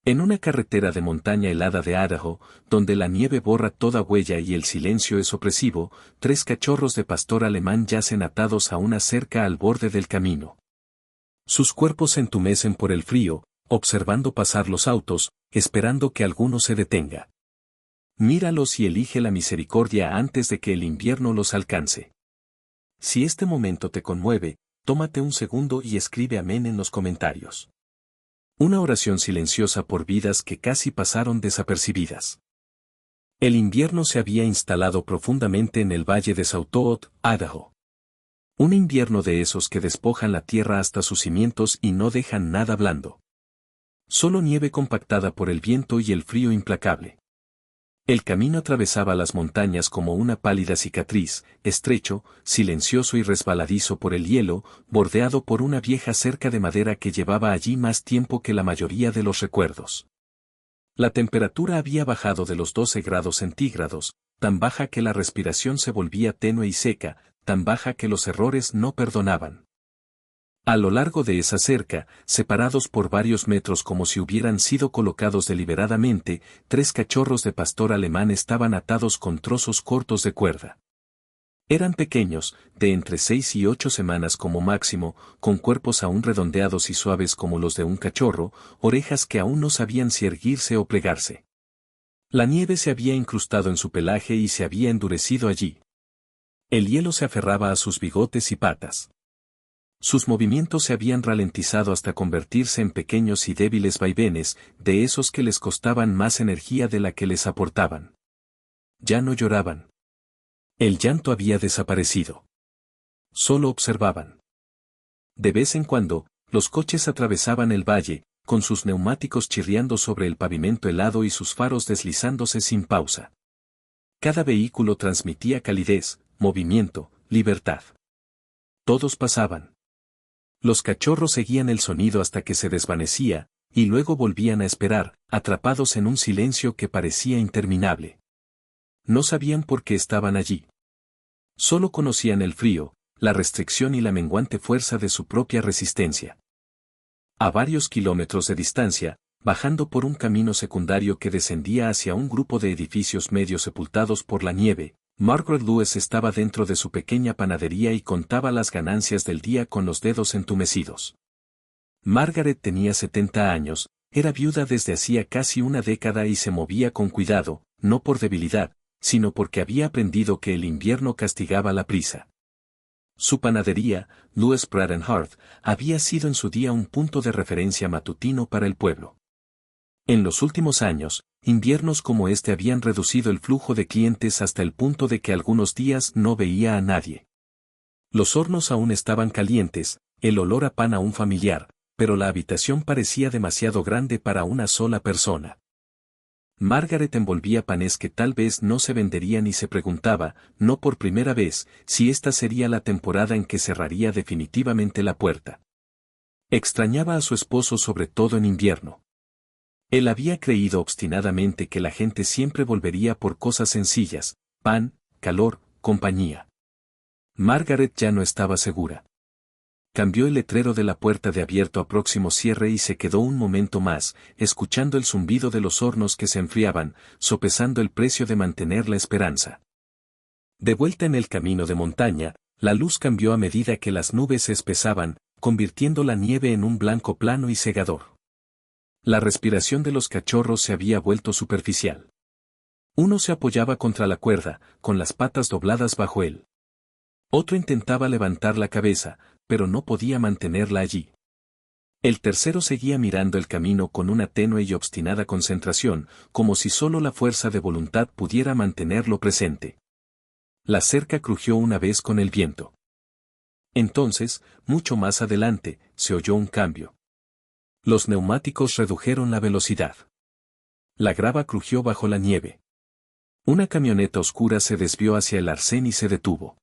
En una carretera de montaña helada de Idaho, donde la nieve borra toda huella y el silencio es opresivo, 3 cachorros de pastor alemán yacen atados a una cerca al borde del camino. Sus cuerpos se entumecen por el frío, observando pasar los autos, esperando que alguno se detenga. Míralos y elige la misericordia antes de que el invierno los alcance. Si este momento te conmueve, tómate un segundo y escribe amén en los comentarios. Una oración silenciosa por vidas que casi pasaron desapercibidas. El invierno se había instalado profundamente en el valle de South Idaho. Un invierno de esos que despojan la tierra hasta sus cimientos y no dejan nada blando. Solo nieve compactada por el viento y el frío implacable. El camino atravesaba las montañas como una pálida cicatriz, estrecho, silencioso y resbaladizo por el hielo, bordeado por una vieja cerca de madera que llevaba allí más tiempo que la mayoría de los recuerdos. La temperatura había bajado de los 12 grados centígrados, tan baja que la respiración se volvía tenue y seca, tan baja que los errores no perdonaban. A lo largo de esa cerca, separados por varios metros como si hubieran sido colocados deliberadamente, 3 cachorros de pastor alemán estaban atados con trozos cortos de cuerda. Eran pequeños, de entre 6 y 8 semanas como máximo, con cuerpos aún redondeados y suaves como los de un cachorro, orejas que aún no sabían si erguirse o plegarse. La nieve se había incrustado en su pelaje y se había endurecido allí. El hielo se aferraba a sus bigotes y patas. Sus movimientos se habían ralentizado hasta convertirse en pequeños y débiles vaivenes, de esos que les costaban más energía de la que les aportaban. Ya no lloraban. El llanto había desaparecido. Solo observaban. De vez en cuando, los coches atravesaban el valle, con sus neumáticos chirriando sobre el pavimento helado y sus faros deslizándose sin pausa. Cada vehículo transmitía calidez, movimiento, libertad. Todos pasaban. Los cachorros seguían el sonido hasta que se desvanecía, y luego volvían a esperar, atrapados en un silencio que parecía interminable. No sabían por qué estaban allí. Solo conocían el frío, la restricción y la menguante fuerza de su propia resistencia. A varios kilómetros de distancia, bajando por un camino secundario que descendía hacia un grupo de edificios medio sepultados por la nieve, Margaret Lewis estaba dentro de su pequeña panadería y contaba las ganancias del día con los dedos entumecidos. Margaret tenía 70 años, era viuda desde hacía casi una década y se movía con cuidado, no por debilidad, sino porque había aprendido que el invierno castigaba la prisa. Su panadería, Lewis Bread and Hearth, había sido en su día un punto de referencia matutino para el pueblo. En los últimos años, inviernos como este habían reducido el flujo de clientes hasta el punto de que algunos días no veía a nadie. Los hornos aún estaban calientes, el olor a pan aún familiar, pero la habitación parecía demasiado grande para una sola persona. Margaret envolvía panes que tal vez no se venderían y se preguntaba, no por primera vez, si esta sería la temporada en que cerraría definitivamente la puerta. Extrañaba a su esposo sobre todo en invierno. Él había creído obstinadamente que la gente siempre volvería por cosas sencillas, pan, calor, compañía. Margaret ya no estaba segura. Cambió el letrero de la puerta de abierto a próximo cierre y se quedó un momento más, escuchando el zumbido de los hornos que se enfriaban, sopesando el precio de mantener la esperanza. De vuelta en el camino de montaña, la luz cambió a medida que las nubes se espesaban, convirtiendo la nieve en un blanco plano y cegador. La respiración de los cachorros se había vuelto superficial. Uno se apoyaba contra la cuerda, con las patas dobladas bajo él. Otro intentaba levantar la cabeza, pero no podía mantenerla allí. El tercero seguía mirando el camino con una tenue y obstinada concentración, como si solo la fuerza de voluntad pudiera mantenerlo presente. La cerca crujió una vez con el viento. Entonces, mucho más adelante, se oyó un cambio. Los neumáticos redujeron la velocidad. La grava crujió bajo la nieve. Una camioneta oscura se desvió hacia el arcén y se detuvo.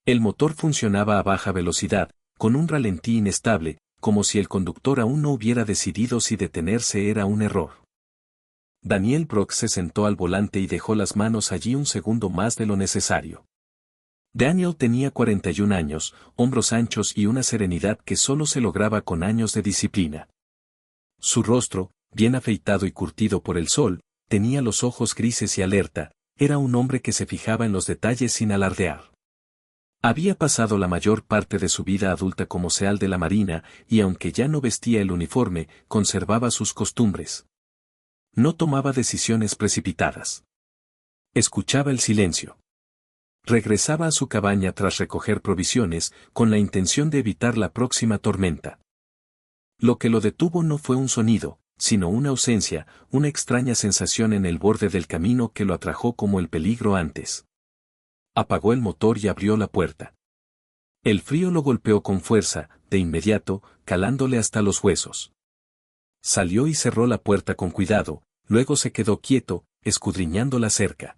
El motor funcionaba a baja velocidad, con un ralentí inestable, como si el conductor aún no hubiera decidido si detenerse era un error. Daniel Brock se sentó al volante y dejó las manos allí un segundo más de lo necesario. Daniel tenía 41 años, hombros anchos y una serenidad que solo se lograba con años de disciplina. Su rostro, bien afeitado y curtido por el sol, tenía los ojos grises y alerta, era un hombre que se fijaba en los detalles sin alardear. Había pasado la mayor parte de su vida adulta como seal de la marina, y aunque ya no vestía el uniforme, conservaba sus costumbres. No tomaba decisiones precipitadas. Escuchaba el silencio. Regresaba a su cabaña tras recoger provisiones, con la intención de evitar la próxima tormenta. Lo que lo detuvo no fue un sonido, sino una ausencia, una extraña sensación en el borde del camino que lo atrajo como el peligro antes. Apagó el motor y abrió la puerta. El frío lo golpeó con fuerza, de inmediato, calándole hasta los huesos. Salió y cerró la puerta con cuidado, luego se quedó quieto, escudriñando la cerca.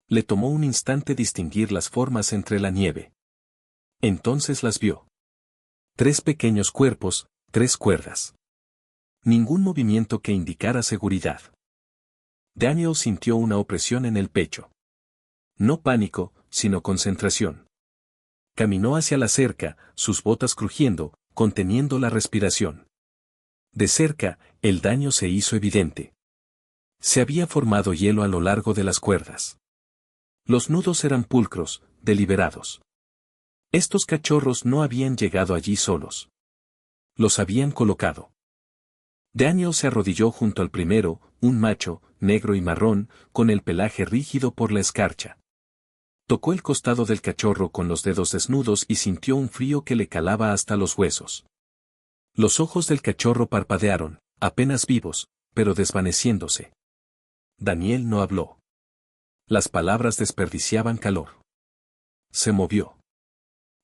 Le tomó un instante distinguir las formas entre la nieve. Entonces las vio. 3 pequeños cuerpos, 3 cuerdas. Ningún movimiento que indicara seguridad. Daniel sintió una opresión en el pecho. No pánico, sino concentración. Caminó hacia la cerca, sus botas crujiendo, conteniendo la respiración. De cerca, el daño se hizo evidente. Se había formado hielo a lo largo de las cuerdas. Los nudos eran pulcros, deliberados. Estos cachorros no habían llegado allí solos. Los habían colocado. Daniel se arrodilló junto al primero, un macho, negro y marrón, con el pelaje rígido por la escarcha. Tocó el costado del cachorro con los dedos desnudos y sintió un frío que le calaba hasta los huesos. Los ojos del cachorro parpadearon, apenas vivos, pero desvaneciéndose. Daniel no habló. Las palabras desperdiciaban calor. Se movió.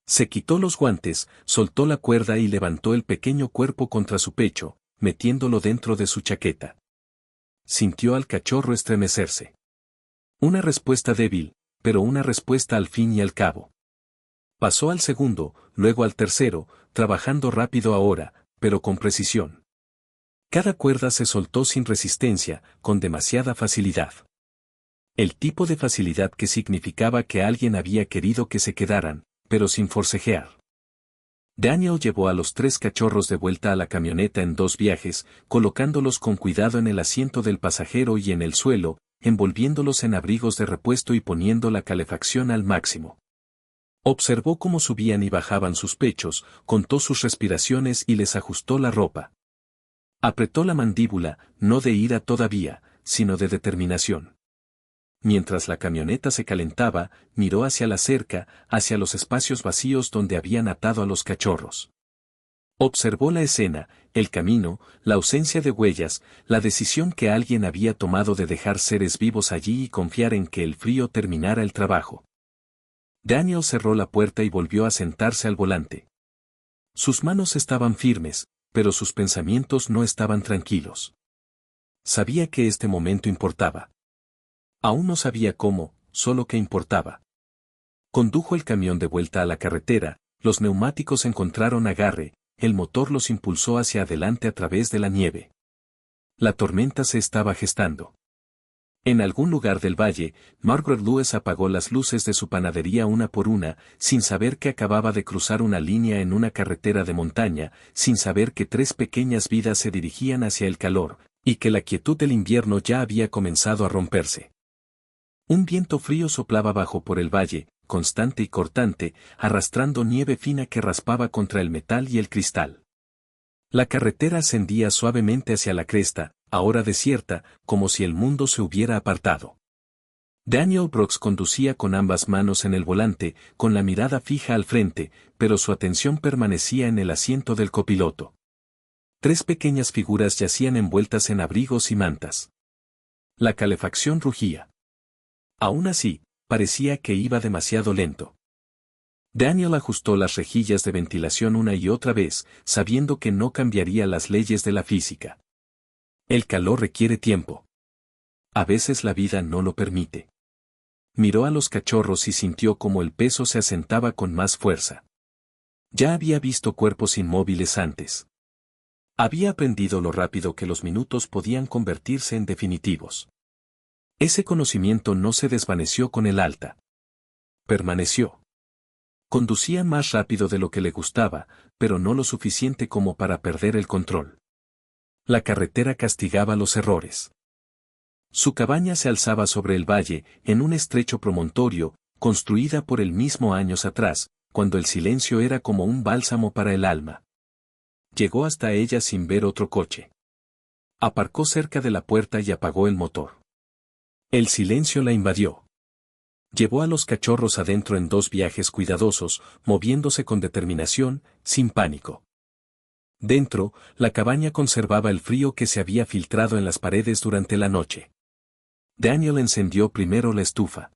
Se quitó los guantes, soltó la cuerda y levantó el pequeño cuerpo contra su pecho, metiéndolo dentro de su chaqueta. Sintió al cachorro estremecerse. Una respuesta débil, pero una respuesta al fin y al cabo. Pasó al segundo, luego al tercero, trabajando rápido ahora, pero con precisión. Cada cuerda se soltó sin resistencia, con demasiada facilidad. El tipo de facilidad que significaba que alguien había querido que se quedaran, pero sin forcejear. Daniel llevó a los 3 cachorros de vuelta a la camioneta en 2 viajes, colocándolos con cuidado en el asiento del pasajero y en el suelo, envolviéndolos en abrigos de repuesto y poniendo la calefacción al máximo. Observó cómo subían y bajaban sus pechos, contó sus respiraciones y les ajustó la ropa. Apretó la mandíbula, no de ira todavía, sino de determinación. Mientras la camioneta se calentaba, miró hacia la cerca, hacia los espacios vacíos donde habían atado a los cachorros. Observó la escena, el camino, la ausencia de huellas, la decisión que alguien había tomado de dejar seres vivos allí y confiar en que el frío terminara el trabajo. Daniel cerró la puerta y volvió a sentarse al volante. Sus manos estaban firmes, pero sus pensamientos no estaban tranquilos. Sabía que este momento importaba. Aún no sabía cómo, solo que importaba. Condujo el camión de vuelta a la carretera, los neumáticos encontraron agarre, el motor los impulsó hacia adelante a través de la nieve. La tormenta se estaba gestando. En algún lugar del valle, Margaret Lewis apagó las luces de su panadería una por una, sin saber que acababa de cruzar una línea en una carretera de montaña, sin saber que 3 pequeñas vidas se dirigían hacia el calor, y que la quietud del invierno ya había comenzado a romperse. Un viento frío soplaba bajo por el valle, constante y cortante, arrastrando nieve fina que raspaba contra el metal y el cristal. La carretera ascendía suavemente hacia la cresta, ahora desierta, como si el mundo se hubiera apartado. Daniel Brooks conducía con ambas manos en el volante, con la mirada fija al frente, pero su atención permanecía en el asiento del copiloto. 3 pequeñas figuras yacían envueltas en abrigos y mantas. La calefacción rugía. Aún así, parecía que iba demasiado lento. Daniel ajustó las rejillas de ventilación una y otra vez, sabiendo que no cambiaría las leyes de la física. El calor requiere tiempo. A veces la vida no lo permite. Miró a los cachorros y sintió como el peso se asentaba con más fuerza. Ya había visto cuerpos inmóviles antes. Había aprendido lo rápido que los minutos podían convertirse en definitivos. Ese conocimiento no se desvaneció con el alta. Permaneció. Conducía más rápido de lo que le gustaba, pero no lo suficiente como para perder el control. La carretera castigaba los errores. Su cabaña se alzaba sobre el valle, en un estrecho promontorio, construida por él mismo años atrás, cuando el silencio era como un bálsamo para el alma. Llegó hasta ella sin ver otro coche. Aparcó cerca de la puerta y apagó el motor. El silencio la invadió. Llevó a los cachorros adentro en 2 viajes cuidadosos, moviéndose con determinación, sin pánico. Dentro, la cabaña conservaba el frío que se había filtrado en las paredes durante la noche. Daniel encendió primero la estufa.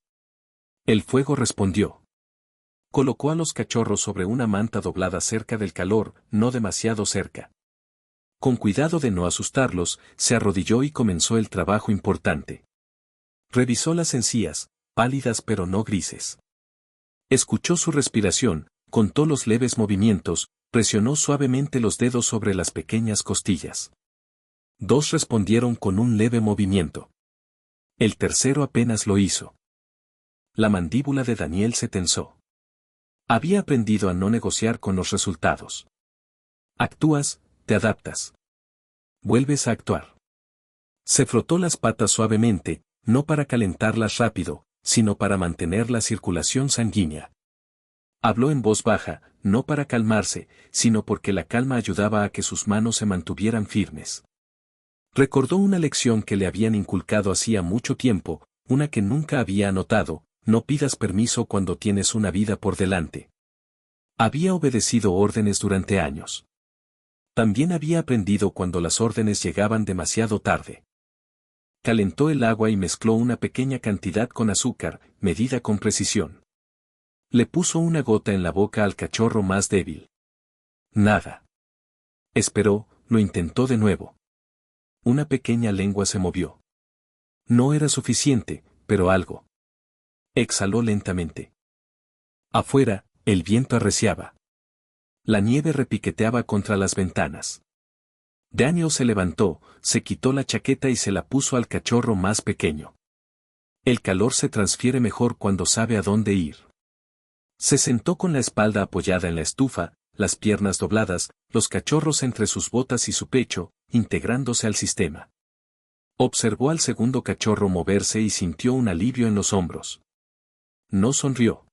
El fuego respondió. Colocó a los cachorros sobre una manta doblada cerca del calor, no demasiado cerca. Con cuidado de no asustarlos, se arrodilló y comenzó el trabajo importante. Revisó las encías, pálidas pero no grises. Escuchó su respiración, contó los leves movimientos, presionó suavemente los dedos sobre las pequeñas costillas. 2 respondieron con un leve movimiento. El tercero apenas lo hizo. La mandíbula de Daniel se tensó. Había aprendido a no negociar con los resultados. Actúas, te adaptas. Vuelves a actuar. Se frotó las patas suavemente, no para calentarlas rápido, sino para mantener la circulación sanguínea. Habló en voz baja, no para calmarse, sino porque la calma ayudaba a que sus manos se mantuvieran firmes. Recordó una lección que le habían inculcado hacía mucho tiempo, una que nunca había anotado: no pidas permiso cuando tienes una vida por delante. Había obedecido órdenes durante años. También había aprendido cuando las órdenes llegaban demasiado tarde. Calentó el agua y mezcló una pequeña cantidad con azúcar, medida con precisión. Le puso una gota en la boca al cachorro más débil. Nada. Esperó, lo intentó de nuevo. Una pequeña lengua se movió. No era suficiente, pero algo. Exhaló lentamente. Afuera, el viento arreciaba. La nieve repiqueteaba contra las ventanas. Daniel se levantó, se quitó la chaqueta y se la puso al cachorro más pequeño. El calor se transfiere mejor cuando sabe a dónde ir. Se sentó con la espalda apoyada en la estufa, las piernas dobladas, los cachorros entre sus botas y su pecho, integrándose al sistema. Observó al segundo cachorro moverse y sintió un alivio en los hombros. No sonrió.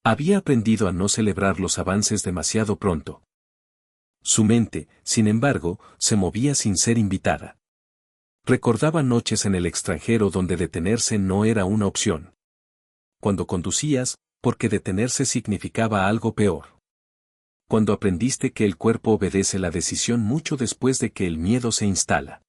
Había aprendido a no celebrar los avances demasiado pronto. Su mente, sin embargo, se movía sin ser invitada. Recordaba noches en el extranjero donde detenerse no era una opción. Cuando conducías, porque detenerse significaba algo peor. Cuando aprendiste que el cuerpo obedece la decisión mucho después de que el miedo se instala.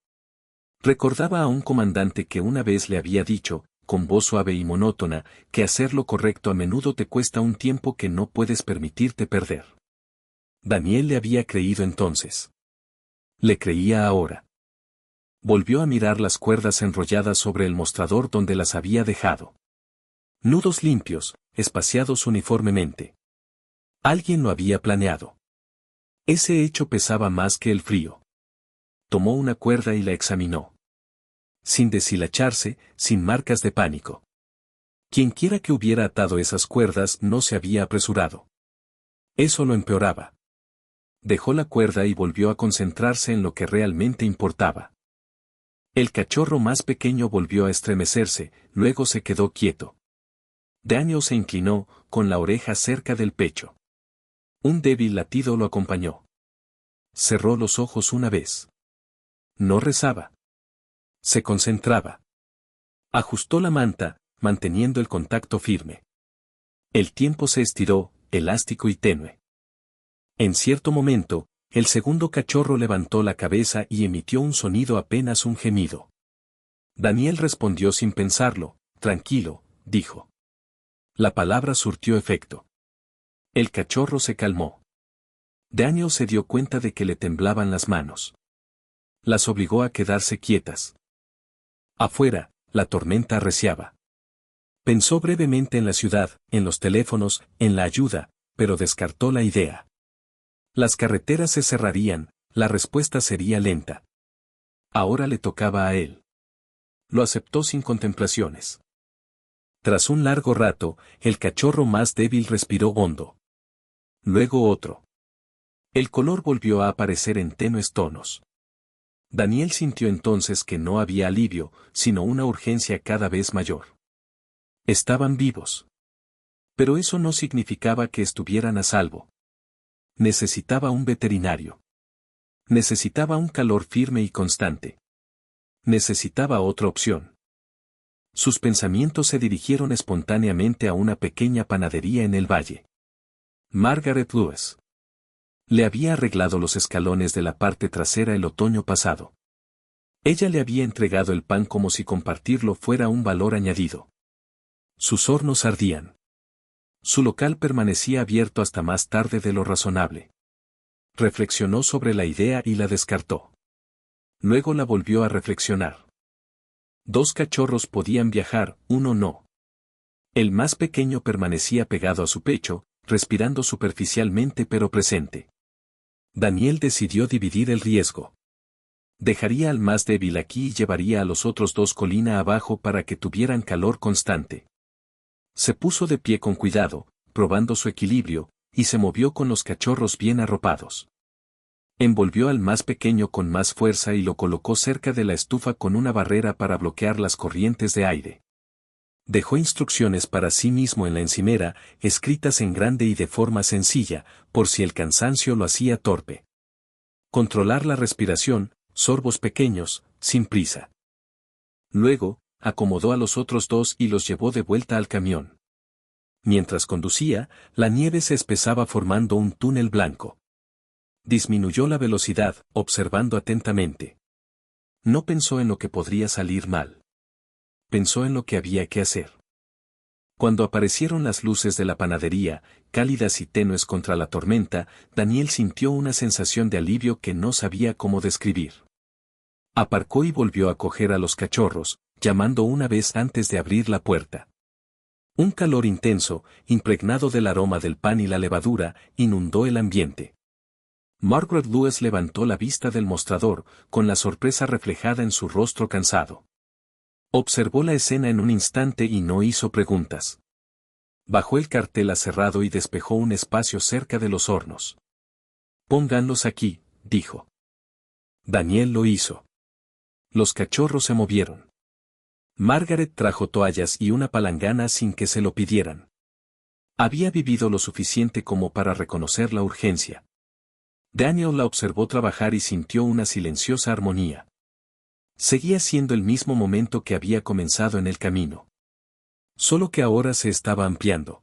Recordaba a un comandante que una vez le había dicho, con voz suave y monótona, que hacer lo correcto a menudo te cuesta un tiempo que no puedes permitirte perder. Daniel le había creído entonces. Le creía ahora. Volvió a mirar las cuerdas enrolladas sobre el mostrador donde las había dejado. Nudos limpios, espaciados uniformemente. Alguien lo había planeado. Ese hecho pesaba más que el frío. Tomó una cuerda y la examinó. Sin deshilacharse, sin marcas de pánico. Quienquiera que hubiera atado esas cuerdas no se había apresurado. Eso lo empeoraba. Dejó la cuerda y volvió a concentrarse en lo que realmente importaba. El cachorro más pequeño volvió a estremecerse, luego se quedó quieto. Daniel se inclinó, con la oreja cerca del pecho. Un débil latido lo acompañó. Cerró los ojos una vez. No rezaba. Se concentraba. Ajustó la manta, manteniendo el contacto firme. El tiempo se estiró, elástico y tenue. En cierto momento, el segundo cachorro levantó la cabeza y emitió un sonido, apenas un gemido. Daniel respondió sin pensarlo: tranquilo, dijo. La palabra surtió efecto. El cachorro se calmó. Daniel se dio cuenta de que le temblaban las manos. Las obligó a quedarse quietas. Afuera, la tormenta arreciaba. Pensó brevemente en la ciudad, en los teléfonos, en la ayuda, pero descartó la idea. Las carreteras se cerrarían, la respuesta sería lenta. Ahora le tocaba a él. Lo aceptó sin contemplaciones. Tras un largo rato, el cachorro más débil respiró hondo. Luego otro. El color volvió a aparecer en tenues tonos. Daniel sintió entonces que no había alivio, sino una urgencia cada vez mayor. Estaban vivos. Pero eso no significaba que estuvieran a salvo. Necesitaba un veterinario. Necesitaba un calor firme y constante. Necesitaba otra opción. Sus pensamientos se dirigieron espontáneamente a una pequeña panadería en el valle. Margaret Lewis. Le había arreglado los escalones de la parte trasera el otoño pasado. Ella le había entregado el pan como si compartirlo fuera un valor añadido. Sus hornos ardían. Su local permanecía abierto hasta más tarde de lo razonable. Reflexionó sobre la idea y la descartó. Luego la volvió a reflexionar. 2 cachorros podían viajar, uno no. El más pequeño permanecía pegado a su pecho, respirando superficialmente pero presente. Daniel decidió dividir el riesgo. Dejaría al más débil aquí y llevaría a los otros 2 colina abajo para que tuvieran calor constante. Se puso de pie con cuidado, probando su equilibrio, y se movió con los cachorros bien arropados. Envolvió al más pequeño con más fuerza y lo colocó cerca de la estufa con una barrera para bloquear las corrientes de aire. Dejó instrucciones para sí mismo en la encimera, escritas en grande y de forma sencilla, por si el cansancio lo hacía torpe. Controlar la respiración, sorbos pequeños, sin prisa. Luego, acomodó a los otros 2 y los llevó de vuelta al camión. Mientras conducía, la nieve se espesaba formando un túnel blanco. Disminuyó la velocidad, observando atentamente. No pensó en lo que podría salir mal. Pensó en lo que había que hacer. Cuando aparecieron las luces de la panadería, cálidas y tenues contra la tormenta, Daniel sintió una sensación de alivio que no sabía cómo describir. Aparcó y volvió a coger a los cachorros, llamando una vez antes de abrir la puerta. Un calor intenso, impregnado del aroma del pan y la levadura, inundó el ambiente. Margaret Lewis levantó la vista del mostrador, con la sorpresa reflejada en su rostro cansado. Observó la escena en un instante y no hizo preguntas. Bajó el cartel aserrado y despejó un espacio cerca de los hornos. «Pónganlos aquí», dijo. Daniel lo hizo. Los cachorros se movieron. Margaret trajo toallas y una palangana sin que se lo pidieran. Había vivido lo suficiente como para reconocer la urgencia. Daniel la observó trabajar y sintió una silenciosa armonía. Seguía siendo el mismo momento que había comenzado en el camino. Solo que ahora se estaba ampliando.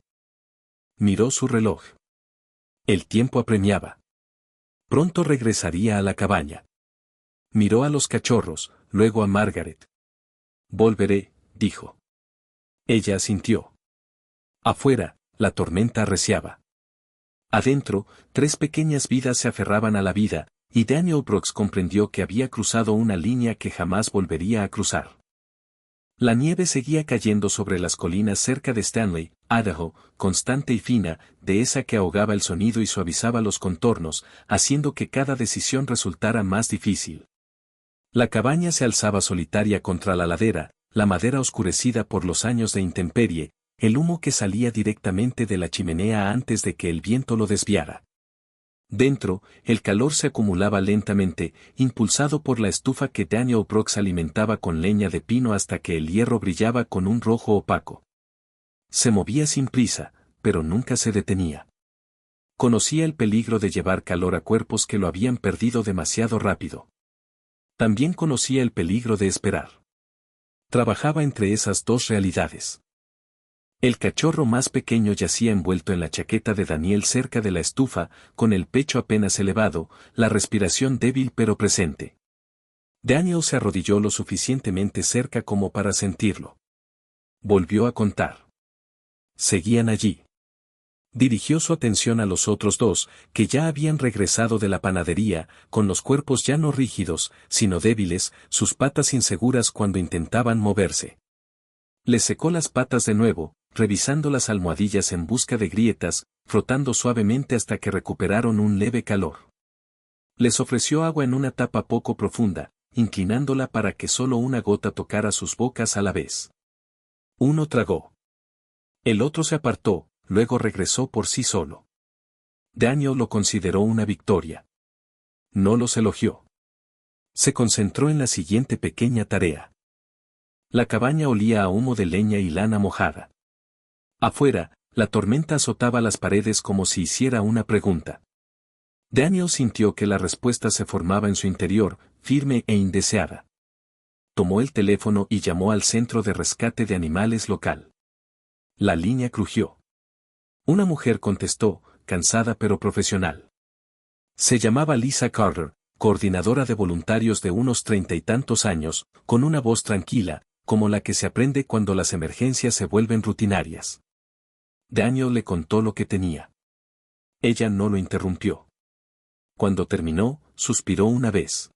Miró su reloj. El tiempo apremiaba. Pronto regresaría a la cabaña. Miró a los cachorros, luego a Margaret. «Volveré», dijo. Ella asintió. Afuera, la tormenta arreciaba. Adentro, 3 pequeñas vidas se aferraban a la vida, y Daniel Brooks comprendió que había cruzado una línea que jamás volvería a cruzar. La nieve seguía cayendo sobre las colinas cerca de Stanley, Idaho, constante y fina, de esa que ahogaba el sonido y suavizaba los contornos, haciendo que cada decisión resultara más difícil. La cabaña se alzaba solitaria contra la ladera, la madera oscurecida por los años de intemperie, el humo que salía directamente de la chimenea antes de que el viento lo desviara. Dentro, el calor se acumulaba lentamente, impulsado por la estufa que Daniel Brooks alimentaba con leña de pino hasta que el hierro brillaba con un rojo opaco. Se movía sin prisa, pero nunca se detenía. Conocía el peligro de llevar calor a cuerpos que lo habían perdido demasiado rápido. También conocía el peligro de esperar. Trabajaba entre esas 2 realidades. El cachorro más pequeño yacía envuelto en la chaqueta de Daniel cerca de la estufa, con el pecho apenas elevado, la respiración débil pero presente. Daniel se arrodilló lo suficientemente cerca como para sentirlo. Volvió a contar. Seguían allí. Dirigió su atención a los otros 2, que ya habían regresado de la panadería, con los cuerpos ya no rígidos, sino débiles, sus patas inseguras cuando intentaban moverse. Les secó las patas de nuevo, revisando las almohadillas en busca de grietas, frotando suavemente hasta que recuperaron un leve calor. Les ofreció agua en una tapa poco profunda, inclinándola para que solo una gota tocara sus bocas a la vez. Uno tragó. El otro se apartó, luego regresó por sí solo. Daniel lo consideró una victoria. No los elogió. Se concentró en la siguiente pequeña tarea. La cabaña olía a humo de leña y lana mojada. Afuera, la tormenta azotaba las paredes como si hiciera una pregunta. Daniel sintió que la respuesta se formaba en su interior, firme e indeseada. Tomó el teléfono y llamó al centro de rescate de animales local. La línea crujió. Una mujer contestó, cansada pero profesional. Se llamaba Lisa Carter, coordinadora de voluntarios de unos 30 y tantos años, con una voz tranquila, como la que se aprende cuando las emergencias se vuelven rutinarias. Daniel le contó lo que tenía. Ella no lo interrumpió. Cuando terminó, suspiró una vez.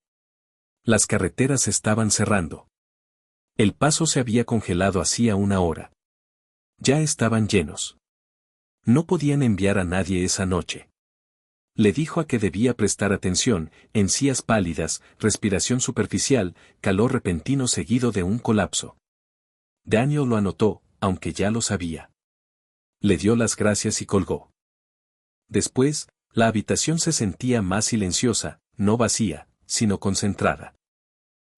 Las carreteras estaban cerrando. El paso se había congelado hacía una hora. Ya estaban llenos. No podían enviar a nadie esa noche. Le dijo a que debía prestar atención, encías pálidas, respiración superficial, calor repentino seguido de un colapso. Daniel lo anotó, aunque ya lo sabía. Le dio las gracias y colgó. Después, la habitación se sentía más silenciosa, no vacía, sino concentrada.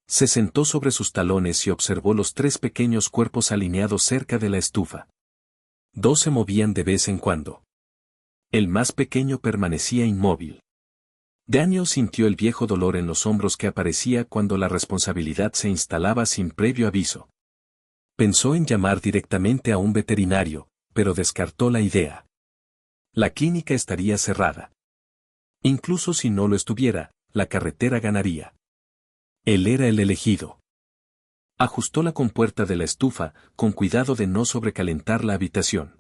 Se sentó sobre sus talones y observó los 3 pequeños cuerpos alineados cerca de la estufa. 2 se movían de vez en cuando. El más pequeño permanecía inmóvil. Daniel sintió el viejo dolor en los hombros que aparecía cuando la responsabilidad se instalaba sin previo aviso. Pensó en llamar directamente a un veterinario, pero descartó la idea. La clínica estaría cerrada. Incluso si no lo estuviera, la carretera ganaría. Él era el elegido. Ajustó la compuerta de la estufa, con cuidado de no sobrecalentar la habitación.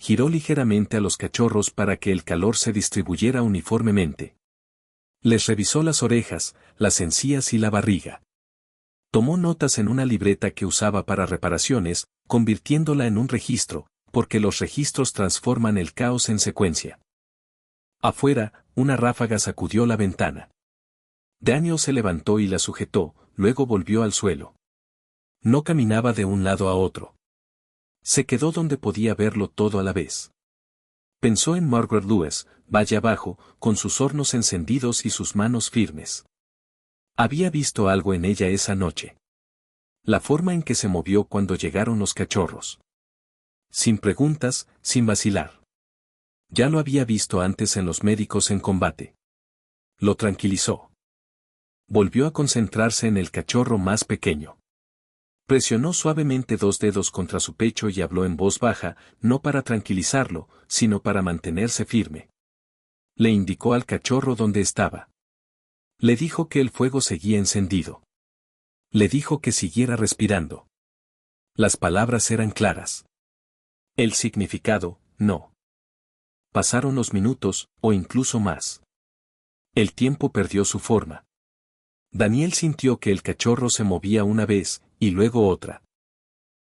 Giró ligeramente a los cachorros para que el calor se distribuyera uniformemente. Les revisó las orejas, las encías y la barriga. Tomó notas en una libreta que usaba para reparaciones, convirtiéndola en un registro, porque los registros transforman el caos en secuencia. Afuera, una ráfaga sacudió la ventana. Daniel se levantó y la sujetó, luego volvió al suelo. No caminaba de un lado a otro. Se quedó donde podía verlo todo a la vez. Pensó en Margaret Lewis, valle abajo, con sus hornos encendidos y sus manos firmes. Había visto algo en ella esa noche. La forma en que se movió cuando llegaron los cachorros. Sin preguntas, sin vacilar. Ya lo había visto antes en los médicos en combate. Lo tranquilizó. Volvió a concentrarse en el cachorro más pequeño. Presionó suavemente 2 dedos contra su pecho y habló en voz baja, no para tranquilizarlo, sino para mantenerse firme. Le indicó al cachorro dónde estaba. Le dijo que el fuego seguía encendido. Le dijo que siguiera respirando. Las palabras eran claras. El significado, no. Pasaron los minutos, o incluso más. El tiempo perdió su forma. Daniel sintió que el cachorro se movía una vez, y luego otra.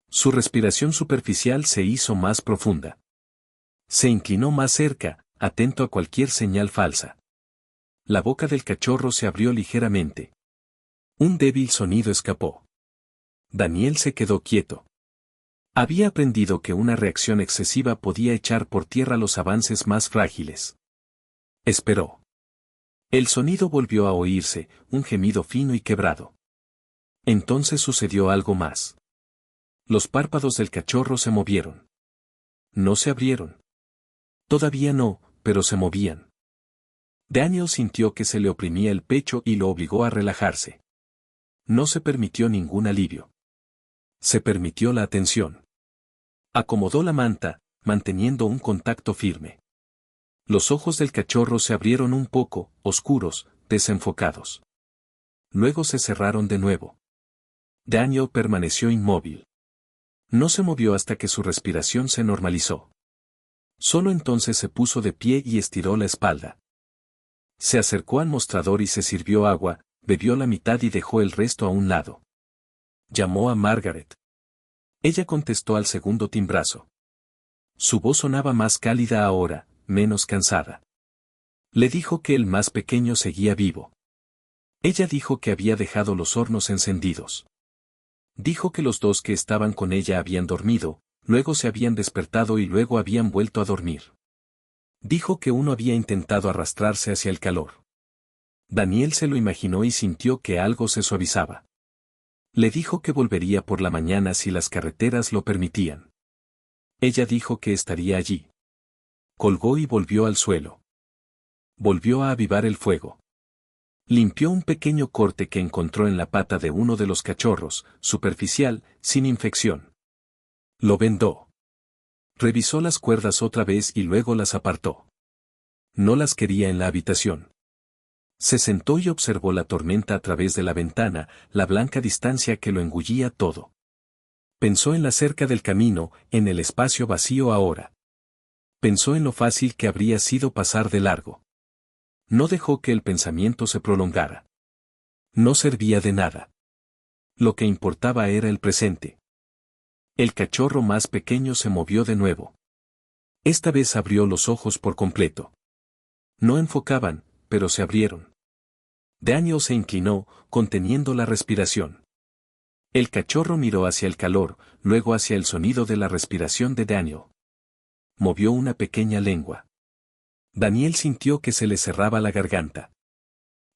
Su respiración superficial se hizo más profunda. Se inclinó más cerca, atento a cualquier señal falsa. La boca del cachorro se abrió ligeramente. Un débil sonido escapó. Daniel se quedó quieto. Había aprendido que una reacción excesiva podía echar por tierra los avances más frágiles. Esperó. El sonido volvió a oírse, un gemido fino y quebrado. Entonces sucedió algo más. Los párpados del cachorro se movieron. No se abrieron. Todavía no, pero se movían. Daniel sintió que se le oprimía el pecho y lo obligó a relajarse. No se permitió ningún alivio. Se permitió la atención. Acomodó la manta, manteniendo un contacto firme. Los ojos del cachorro se abrieron un poco, oscuros, desenfocados. Luego se cerraron de nuevo. Daniel permaneció inmóvil. No se movió hasta que su respiración se normalizó. Solo entonces se puso de pie y estiró la espalda. Se acercó al mostrador y se sirvió agua, bebió la mitad y dejó el resto a un lado. Llamó a Margaret. Ella contestó al segundo timbrazo. Su voz sonaba más cálida ahora, menos cansada. Le dijo que el más pequeño seguía vivo. Ella dijo que había dejado los hornos encendidos. Dijo que los 2 que estaban con ella habían dormido, luego se habían despertado y luego habían vuelto a dormir. Dijo que uno había intentado arrastrarse hacia el calor. Daniel se lo imaginó y sintió que algo se suavizaba. Le dijo que volvería por la mañana si las carreteras lo permitían. Ella dijo que estaría allí. Colgó y volvió al suelo. Volvió a avivar el fuego. Limpió un pequeño corte que encontró en la pata de uno de los cachorros, superficial, sin infección. Lo vendó. Revisó las cuerdas otra vez y luego las apartó. No las quería en la habitación. Se sentó y observó la tormenta a través de la ventana, la blanca distancia que lo engullía todo. Pensó en la cerca del camino, en el espacio vacío ahora. Pensó en lo fácil que habría sido pasar de largo. No dejó que el pensamiento se prolongara. No servía de nada. Lo que importaba era el presente. El cachorro más pequeño se movió de nuevo. Esta vez abrió los ojos por completo. No enfocaban, pero se abrieron. Daniel se inclinó, conteniendo la respiración. El cachorro miró hacia el calor, luego hacia el sonido de la respiración de Daniel. Movió una pequeña lengua. Daniel sintió que se le cerraba la garganta.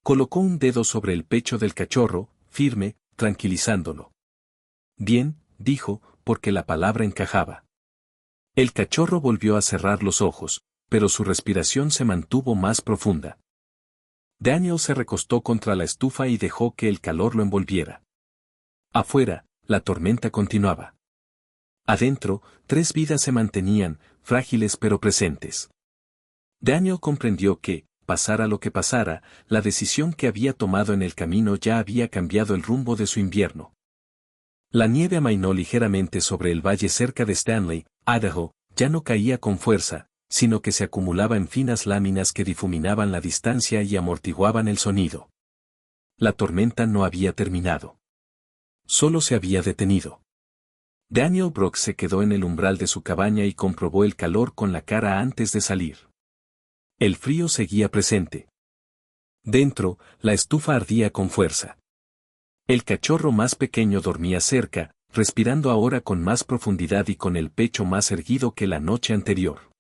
Colocó un dedo sobre el pecho del cachorro, firme, tranquilizándolo. Bien, dijo, porque la palabra encajaba. El cachorro volvió a cerrar los ojos, pero su respiración se mantuvo más profunda. Daniel se recostó contra la estufa y dejó que el calor lo envolviera. Afuera, la tormenta continuaba. Adentro, 3 vidas se mantenían, frágiles pero presentes. Daniel comprendió que, pasara lo que pasara, la decisión que había tomado en el camino ya había cambiado el rumbo de su invierno. La nieve amainó ligeramente sobre el valle cerca de Stanley, Idaho, ya no caía con fuerza, sino que se acumulaba en finas láminas que difuminaban la distancia y amortiguaban el sonido. La tormenta no había terminado. Solo se había detenido. Daniel Brooks se quedó en el umbral de su cabaña y comprobó el calor con la cara antes de salir. El frío seguía presente. Dentro, la estufa ardía con fuerza. El cachorro más pequeño dormía cerca, respirando ahora con más profundidad y con el pecho más erguido que la noche anterior.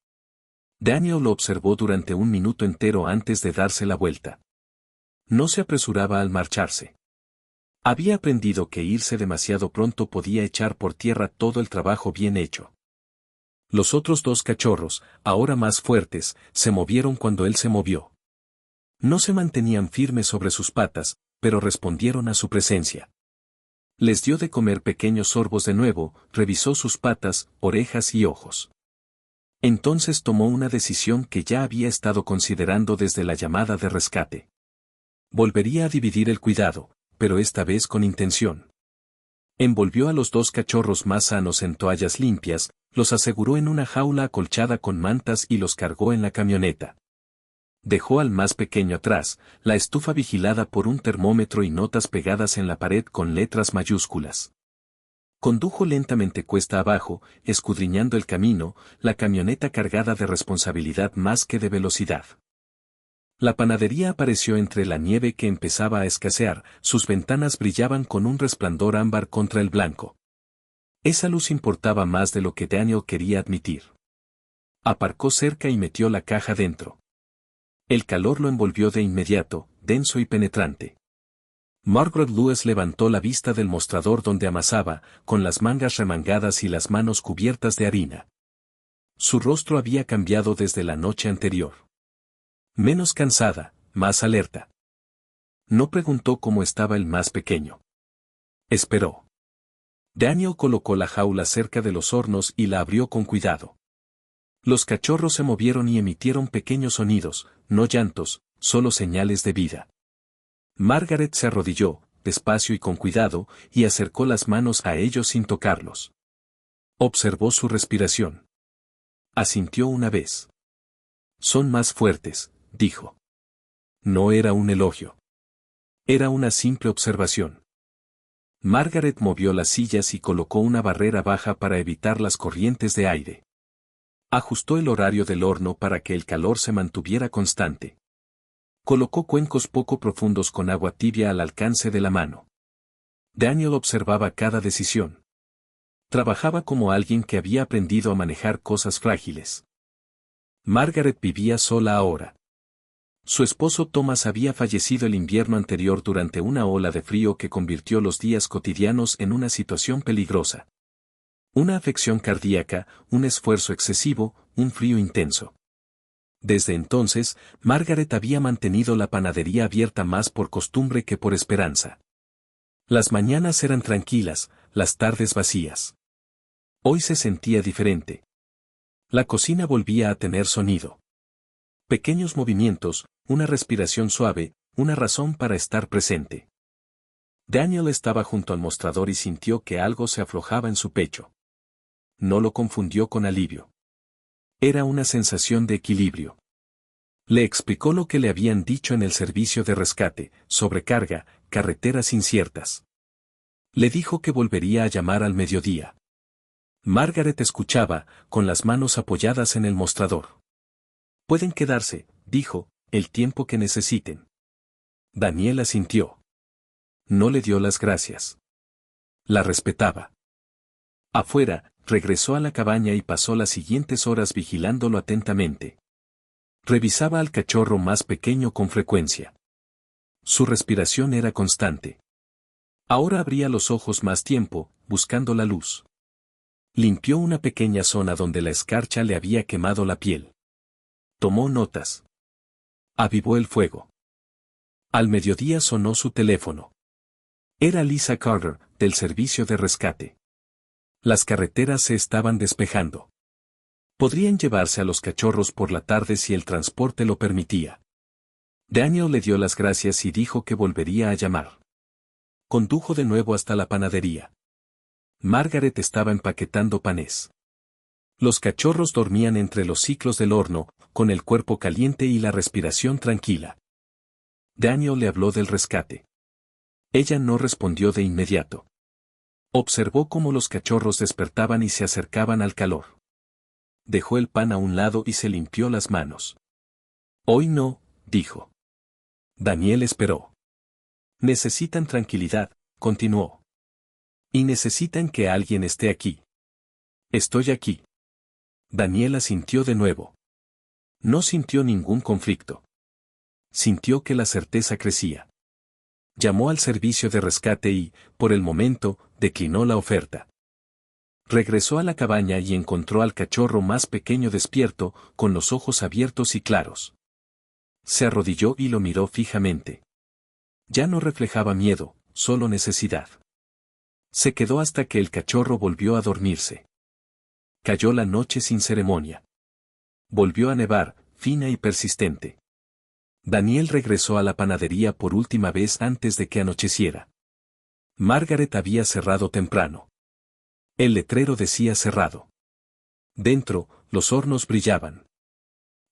Daniel lo observó durante un minuto entero antes de darse la vuelta. No se apresuraba al marcharse. Había aprendido que irse demasiado pronto podía echar por tierra todo el trabajo bien hecho. Los otros 2 cachorros, ahora más fuertes, se movieron cuando él se movió. No se mantenían firmes sobre sus patas, pero respondieron a su presencia. Les dio de comer pequeños sorbos de nuevo, revisó sus patas, orejas y ojos. Entonces tomó una decisión que ya había estado considerando desde la llamada de rescate. Volvería a dividir el cuidado, pero esta vez con intención. Envolvió a los 2 cachorros más sanos en toallas limpias, los aseguró en una jaula acolchada con mantas y los cargó en la camioneta. Dejó al más pequeño atrás, la estufa vigilada por un termómetro y notas pegadas en la pared con letras mayúsculas. Condujo lentamente cuesta abajo, escudriñando el camino, la camioneta cargada de responsabilidad más que de velocidad. La panadería apareció entre la nieve que empezaba a escasear, sus ventanas brillaban con un resplandor ámbar contra el blanco. Esa luz importaba más de lo que Daniel quería admitir. Aparcó cerca y metió la caja dentro. El calor lo envolvió de inmediato, denso y penetrante. Margaret Lewis levantó la vista del mostrador donde amasaba, con las mangas remangadas y las manos cubiertas de harina. Su rostro había cambiado desde la noche anterior. Menos cansada, más alerta. No preguntó cómo estaba el más pequeño. Esperó. Daniel colocó la jaula cerca de los hornos y la abrió con cuidado. Los cachorros se movieron y emitieron pequeños sonidos, no llantos, solo señales de vida. Margaret se arrodilló, despacio y con cuidado, y acercó las manos a ellos sin tocarlos. Observó su respiración. Asintió una vez. Son más fuertes, dijo. No era un elogio. Era una simple observación. Margaret movió las sillas y colocó una barrera baja para evitar las corrientes de aire. Ajustó el horario del horno para que el calor se mantuviera constante. Colocó cuencos poco profundos con agua tibia al alcance de la mano. Daniel observaba cada decisión. Trabajaba como alguien que había aprendido a manejar cosas frágiles. Margaret vivía sola ahora. Su esposo Thomas había fallecido el invierno anterior durante una ola de frío que convirtió los días cotidianos en una situación peligrosa. Una afección cardíaca, un esfuerzo excesivo, un frío intenso. Desde entonces, Margaret había mantenido la panadería abierta más por costumbre que por esperanza. Las mañanas eran tranquilas, las tardes vacías. Hoy se sentía diferente. La cocina volvía a tener sonido. Pequeños movimientos, una respiración suave, una razón para estar presente. Daniel estaba junto al mostrador y sintió que algo se aflojaba en su pecho. No lo confundió con alivio. Era una sensación de equilibrio. Le explicó lo que le habían dicho en el servicio de rescate, sobrecarga, carreteras inciertas. Le dijo que volvería a llamar al mediodía. Margaret escuchaba, con las manos apoyadas en el mostrador. Pueden quedarse, dijo, el tiempo que necesiten. Daniel asintió. No le dio las gracias. La respetaba. Afuera, regresó a la cabaña y pasó las siguientes horas vigilándolo atentamente. Revisaba al cachorro más pequeño con frecuencia. Su respiración era constante. Ahora abría los ojos más tiempo, buscando la luz. Limpió una pequeña zona donde la escarcha le había quemado la piel. Tomó notas. Avivó el fuego. Al mediodía sonó su teléfono. Era Lisa Carter, del servicio de rescate. Las carreteras se estaban despejando. Podrían llevarse a los cachorros por la tarde si el transporte lo permitía. Daniel le dio las gracias y dijo que volvería a llamar. Condujo de nuevo hasta la panadería. Margaret estaba empaquetando panes. Los cachorros dormían entre los ciclos del horno, con el cuerpo caliente y la respiración tranquila. Daniel le habló del rescate. Ella no respondió de inmediato. Observó cómo los cachorros despertaban y se acercaban al calor. Dejó el pan a un lado y se limpió las manos. Hoy no, dijo. Daniel esperó. Necesitan tranquilidad, continuó. Y necesitan que alguien esté aquí. Estoy aquí. Daniel asintió de nuevo. No sintió ningún conflicto. Sintió que la certeza crecía. Llamó al servicio de rescate y, por el momento, declinó la oferta. Regresó a la cabaña y encontró al cachorro más pequeño despierto, con los ojos abiertos y claros. Se arrodilló y lo miró fijamente. Ya no reflejaba miedo, solo necesidad. Se quedó hasta que el cachorro volvió a dormirse. Cayó la noche sin ceremonia. Volvió a nevar, fina y persistente. Daniel regresó a la panadería por última vez antes de que anocheciera. Margaret había cerrado temprano. El letrero decía cerrado. Dentro, los hornos brillaban.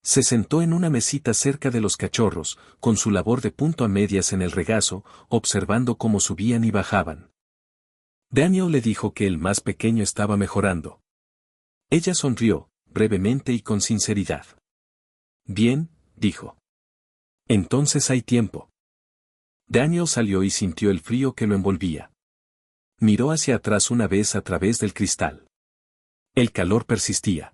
Se sentó en una mesita cerca de los cachorros, con su labor de punto a medias en el regazo, observando cómo subían y bajaban. Daniel le dijo que el más pequeño estaba mejorando. Ella sonrió, brevemente y con sinceridad. Bien, dijo. Entonces hay tiempo. Daniel salió y sintió el frío que lo envolvía. Miró hacia atrás una vez a través del cristal. El calor persistía.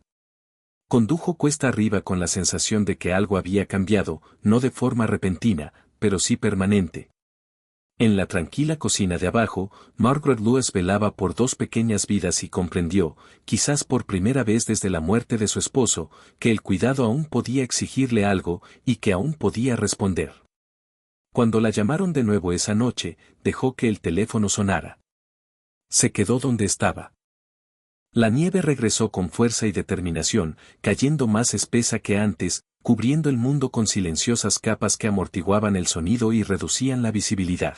Condujo cuesta arriba con la sensación de que algo había cambiado, no de forma repentina, pero sí permanente. En la tranquila cocina de abajo, Margaret Lewis velaba por dos pequeñas vidas y comprendió, quizás por primera vez desde la muerte de su esposo, que el cuidado aún podía exigirle algo y que aún podía responder. Cuando la llamaron de nuevo esa noche, dejó que el teléfono sonara. Se quedó donde estaba. La nieve regresó con fuerza y determinación, cayendo más espesa que antes, cubriendo el mundo con silenciosas capas que amortiguaban el sonido y reducían la visibilidad.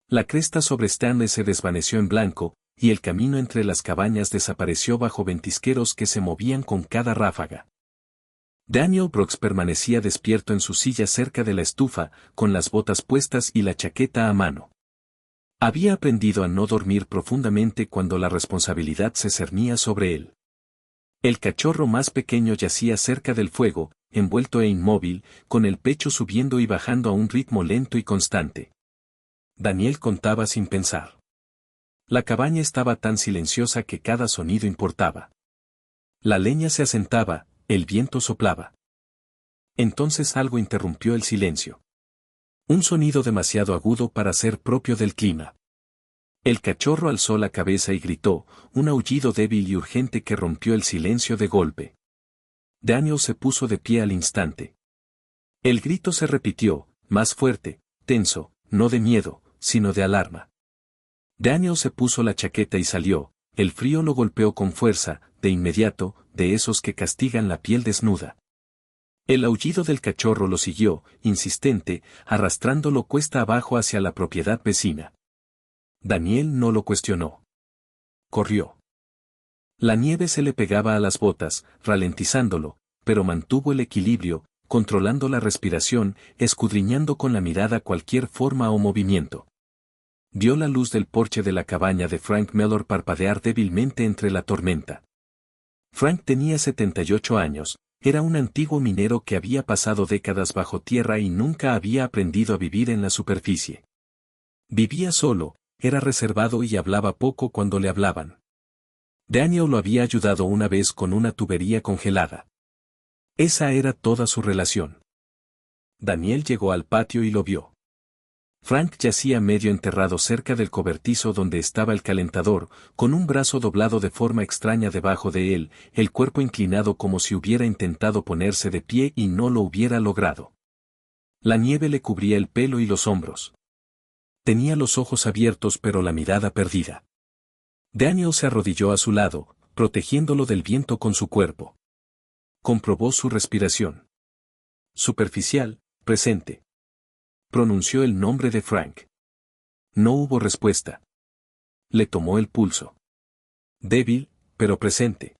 La cresta sobre Stanley se desvaneció en blanco, y el camino entre las cabañas desapareció bajo ventisqueros que se movían con cada ráfaga. Daniel Brooks permanecía despierto en su silla cerca de la estufa, con las botas puestas y la chaqueta a mano. Había aprendido a no dormir profundamente cuando la responsabilidad se cernía sobre él. El cachorro más pequeño yacía cerca del fuego, envuelto e inmóvil, con el pecho subiendo y bajando a un ritmo lento y constante. Daniel contaba sin pensar. La cabaña estaba tan silenciosa que cada sonido importaba. La leña se asentaba, el viento soplaba. Entonces algo interrumpió el silencio. Un sonido demasiado agudo para ser propio del clima. El cachorro alzó la cabeza y gritó, un aullido débil y urgente que rompió el silencio de golpe. Daniel se puso de pie al instante. El grito se repitió, más fuerte, tenso, no de miedo, sino de alarma. Daniel se puso la chaqueta y salió, el frío lo golpeó con fuerza, de inmediato, de esos que castigan la piel desnuda. El aullido del cachorro lo siguió, insistente, arrastrándolo cuesta abajo hacia la propiedad vecina. Daniel no lo cuestionó. Corrió. La nieve se le pegaba a las botas, ralentizándolo, pero mantuvo el equilibrio, controlando la respiración, escudriñando con la mirada cualquier forma o movimiento. Vio la luz del porche de la cabaña de Frank Mellor parpadear débilmente entre la tormenta. Frank tenía 78 años, era un antiguo minero que había pasado décadas bajo tierra y nunca había aprendido a vivir en la superficie. Vivía solo, era reservado y hablaba poco cuando le hablaban. Daniel lo había ayudado una vez con una tubería congelada. Esa era toda su relación. Daniel llegó al patio y lo vio. Frank yacía medio enterrado cerca del cobertizo donde estaba el calentador, con un brazo doblado de forma extraña debajo de él, el cuerpo inclinado como si hubiera intentado ponerse de pie y no lo hubiera logrado. La nieve le cubría el pelo y los hombros. Tenía los ojos abiertos pero la mirada perdida. Daniel se arrodilló a su lado, protegiéndolo del viento con su cuerpo. Comprobó su respiración. Superficial, presente. Pronunció el nombre de Frank. No hubo respuesta. Le tomó el pulso. Débil, pero presente.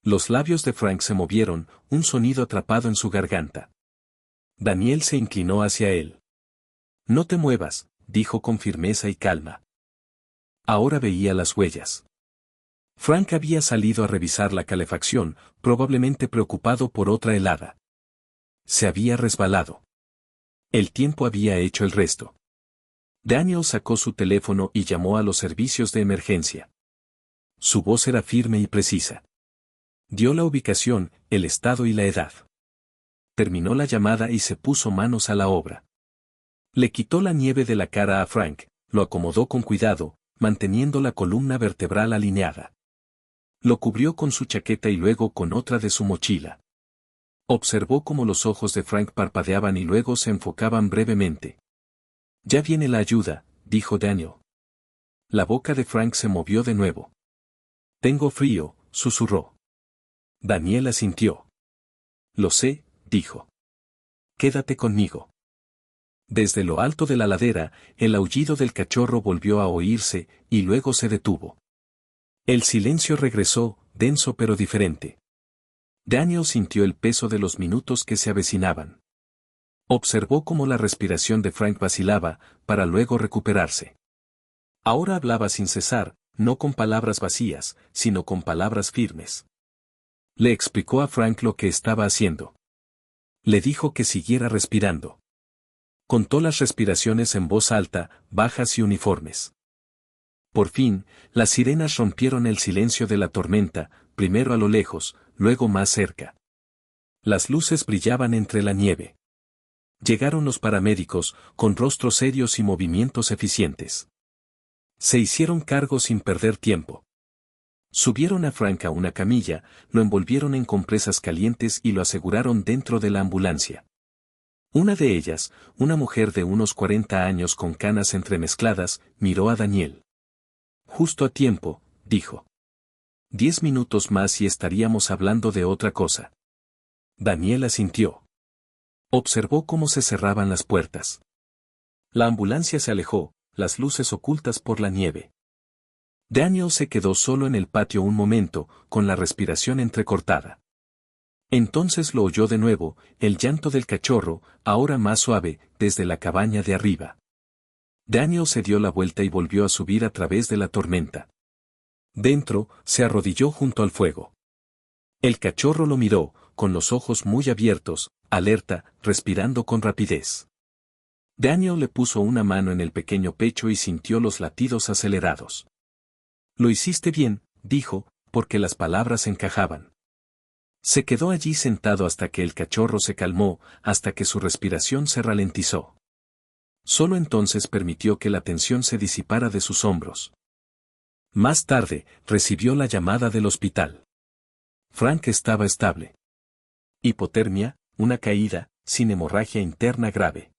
Los labios de Frank se movieron, un sonido atrapado en su garganta. Daniel se inclinó hacia él. No te muevas, dijo con firmeza y calma. Ahora veía las huellas. Frank había salido a revisar la calefacción, probablemente preocupado por otra helada. Se había resbalado. El tiempo había hecho el resto. Daniel sacó su teléfono y llamó a los servicios de emergencia. Su voz era firme y precisa. Dio la ubicación, el estado y la edad. Terminó la llamada y se puso manos a la obra. Le quitó la nieve de la cara a Frank, lo acomodó con cuidado, manteniendo la columna vertebral alineada. Lo cubrió con su chaqueta y luego con otra de su mochila. Observó cómo los ojos de Frank parpadeaban y luego se enfocaban brevemente. Ya viene la ayuda, dijo Daniel. La boca de Frank se movió de nuevo. Tengo frío, susurró. Daniel asintió. Lo sé, dijo. Quédate conmigo. Desde lo alto de la ladera, el aullido del cachorro volvió a oírse, y luego se detuvo. El silencio regresó, denso pero diferente. Daniel sintió el peso de los minutos que se avecinaban. Observó cómo la respiración de Frank vacilaba, para luego recuperarse. Ahora hablaba sin cesar, no con palabras vacías, sino con palabras firmes. Le explicó a Frank lo que estaba haciendo. Le dijo que siguiera respirando. Contó las respiraciones en voz alta, bajas y uniformes. Por fin, las sirenas rompieron el silencio de la tormenta, primero a lo lejos, luego más cerca. Las luces brillaban entre la nieve. Llegaron los paramédicos, con rostros serios y movimientos eficientes. Se hicieron cargo sin perder tiempo. Subieron a Frank a una camilla, lo envolvieron en compresas calientes y lo aseguraron dentro de la ambulancia. Una de ellas, una mujer de unos 40 años con canas entremezcladas, miró a Daniel. Justo a tiempo, dijo. 10 minutos más y estaríamos hablando de otra cosa. Daniel asintió. Observó cómo se cerraban las puertas. La ambulancia se alejó, las luces ocultas por la nieve. Daniel se quedó solo en el patio un momento, con la respiración entrecortada. Entonces lo oyó de nuevo, el llanto del cachorro, ahora más suave, desde la cabaña de arriba. Daniel se dio la vuelta y volvió a subir a través de la tormenta. Dentro, se arrodilló junto al fuego. El cachorro lo miró, con los ojos muy abiertos, alerta, respirando con rapidez. Daniel le puso una mano en el pequeño pecho y sintió los latidos acelerados. Lo hiciste bien, dijo, porque las palabras encajaban. Se quedó allí sentado hasta que el cachorro se calmó, hasta que su respiración se ralentizó. Solo entonces permitió que la tensión se disipara de sus hombros. Más tarde, recibió la llamada del hospital. Frank estaba estable. Hipotermia, una caída, sin hemorragia interna grave.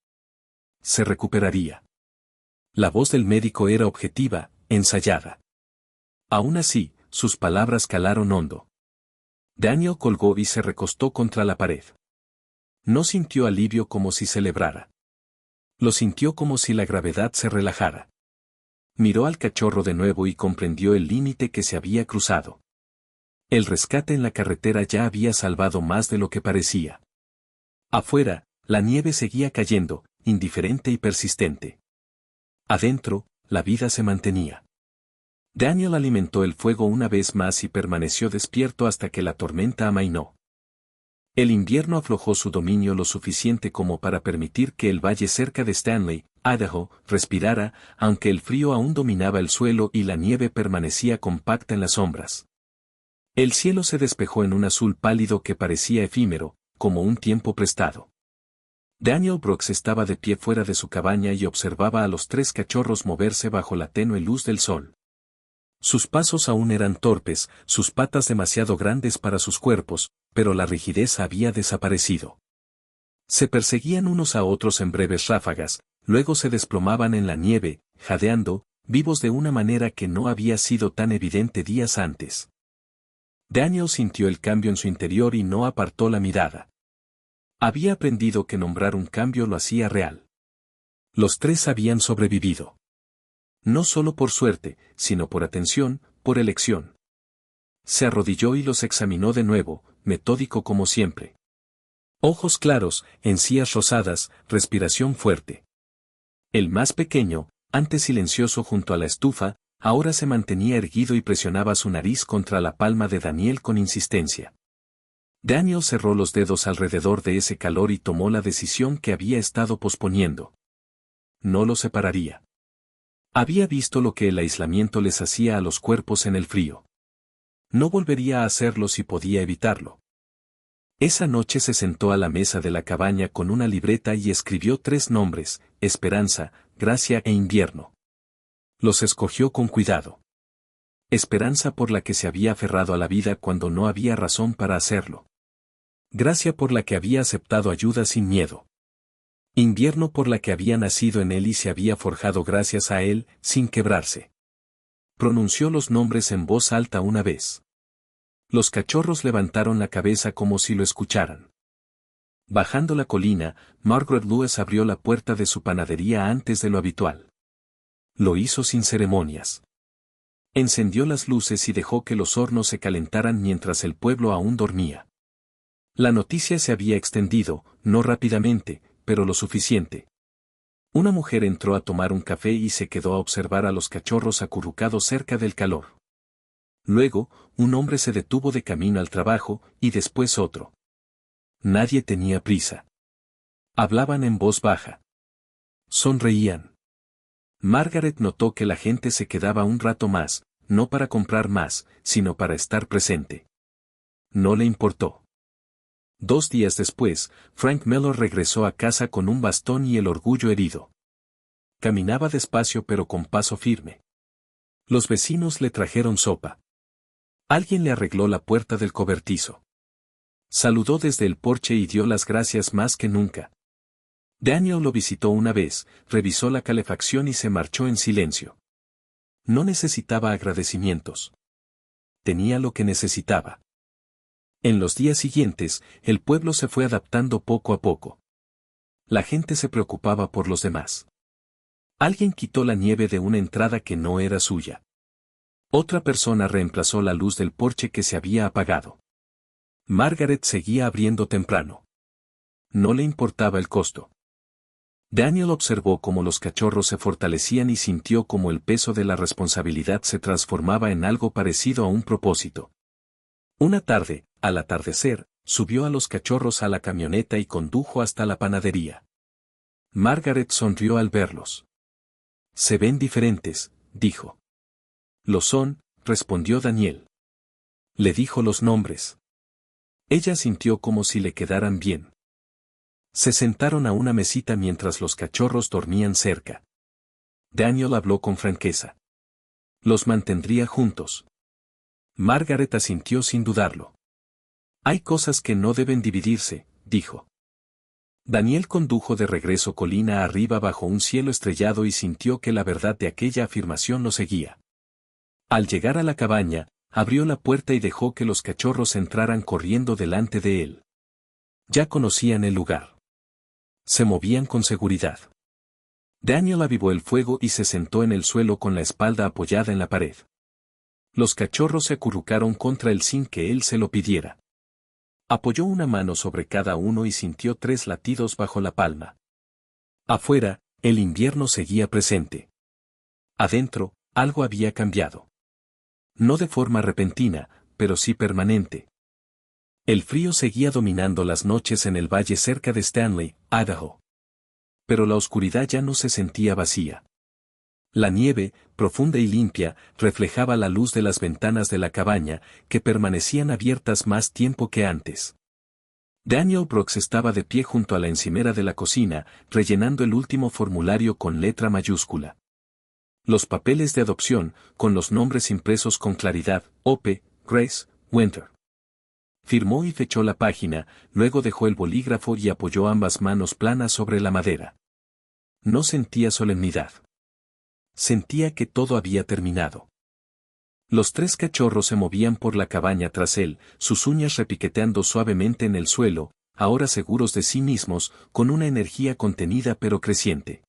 Se recuperaría. La voz del médico era objetiva, ensayada. Aún así, sus palabras calaron hondo. Daniel colgó y se recostó contra la pared. No sintió alivio como si celebrara. Lo sintió como si la gravedad se relajara. Miró al cachorro de nuevo y comprendió el límite que se había cruzado. El rescate en la carretera ya había salvado más de lo que parecía. Afuera, la nieve seguía cayendo, indiferente y persistente. Adentro, la vida se mantenía. Daniel alimentó el fuego una vez más y permaneció despierto hasta que la tormenta amainó. El invierno aflojó su dominio lo suficiente como para permitir que el valle cerca de Stanley, Idaho, respirara, aunque el frío aún dominaba el suelo y la nieve permanecía compacta en las sombras. El cielo se despejó en un azul pálido que parecía efímero, como un tiempo prestado. Daniel Brooks estaba de pie fuera de su cabaña y observaba a los 3 cachorros moverse bajo la tenue luz del sol. Sus pasos aún eran torpes, sus patas demasiado grandes para sus cuerpos, pero la rigidez había desaparecido. Se perseguían unos a otros en breves ráfagas, luego se desplomaban en la nieve, jadeando, vivos de una manera que no había sido tan evidente días antes. Daniel sintió el cambio en su interior y no apartó la mirada. Había aprendido que nombrar un cambio lo hacía real. Los 3 habían sobrevivido. No solo por suerte, sino por atención, por elección. Se arrodilló y los examinó de nuevo, metódico como siempre. Ojos claros, encías rosadas, respiración fuerte. El más pequeño, antes silencioso junto a la estufa, ahora se mantenía erguido y presionaba su nariz contra la palma de Daniel con insistencia. Daniel cerró los dedos alrededor de ese calor y tomó la decisión que había estado posponiendo. No lo separaría. Había visto lo que el aislamiento les hacía a los cuerpos en el frío. No volvería a hacerlo si podía evitarlo. Esa noche se sentó a la mesa de la cabaña con una libreta y escribió 3 nombres: Esperanza, Gracia e Invierno. Los escogió con cuidado. Esperanza por la que se había aferrado a la vida cuando no había razón para hacerlo. Gracia por la que había aceptado ayuda sin miedo. Invierno por la que había nacido en él y se había forjado gracias a él, sin quebrarse. Pronunció los nombres en voz alta una vez. Los cachorros levantaron la cabeza como si lo escucharan. Bajando la colina, Margaret Lewis abrió la puerta de su panadería antes de lo habitual. Lo hizo sin ceremonias. Encendió las luces y dejó que los hornos se calentaran mientras el pueblo aún dormía. La noticia se había extendido, no rápidamente, pero lo suficiente. Una mujer entró a tomar un café y se quedó a observar a los cachorros acurrucados cerca del calor. Luego, un hombre se detuvo de camino al trabajo, y después otro. Nadie tenía prisa. Hablaban en voz baja. Sonreían. Margaret notó que la gente se quedaba un rato más, no para comprar más, sino para estar presente. No le importó. 2 días después, Frank Mellor regresó a casa con un bastón y el orgullo herido. Caminaba despacio pero con paso firme. Los vecinos le trajeron sopa. Alguien le arregló la puerta del cobertizo. Saludó desde el porche y dio las gracias más que nunca. Daniel lo visitó una vez, revisó la calefacción y se marchó en silencio. No necesitaba agradecimientos. Tenía lo que necesitaba. En los días siguientes, el pueblo se fue adaptando poco a poco. La gente se preocupaba por los demás. Alguien quitó la nieve de una entrada que no era suya. Otra persona reemplazó la luz del porche que se había apagado. Margaret seguía abriendo temprano. No le importaba el costo. Daniel observó cómo los cachorros se fortalecían y sintió cómo el peso de la responsabilidad se transformaba en algo parecido a un propósito. Una tarde, al atardecer, subió a los cachorros a la camioneta y condujo hasta la panadería. Margaret sonrió al verlos. Se ven diferentes, dijo. Lo son, respondió Daniel. Le dijo los nombres. Ella sintió como si le quedaran bien. Se sentaron a una mesita mientras los cachorros dormían cerca. Daniel habló con franqueza. Los mantendría juntos. Margaret asintió sin dudarlo. Hay cosas que no deben dividirse, dijo. Daniel condujo de regreso colina arriba bajo un cielo estrellado y sintió que la verdad de aquella afirmación lo seguía. Al llegar a la cabaña, abrió la puerta y dejó que los cachorros entraran corriendo delante de él. Ya conocían el lugar. Se movían con seguridad. Daniel avivó el fuego y se sentó en el suelo con la espalda apoyada en la pared. Los cachorros se acurrucaron contra él sin que él se lo pidiera. Apoyó una mano sobre cada uno y sintió 3 latidos bajo la palma. Afuera, el invierno seguía presente. Adentro, algo había cambiado. No de forma repentina, pero sí permanente. El frío seguía dominando las noches en el valle cerca de Stanley, Idaho. Pero la oscuridad ya no se sentía vacía. La nieve, profunda y limpia, reflejaba la luz de las ventanas de la cabaña, que permanecían abiertas más tiempo que antes. Daniel Brooks estaba de pie junto a la encimera de la cocina, rellenando el último formulario con letra mayúscula. Los papeles de adopción, con los nombres impresos con claridad, Ope, Grace, Winter. Firmó y fechó la página, luego dejó el bolígrafo y apoyó ambas manos planas sobre la madera. No sentía solemnidad. Sentía que todo había terminado. Los 3 cachorros se movían por la cabaña tras él, sus uñas repiqueteando suavemente en el suelo, ahora seguros de sí mismos, con una energía contenida pero creciente.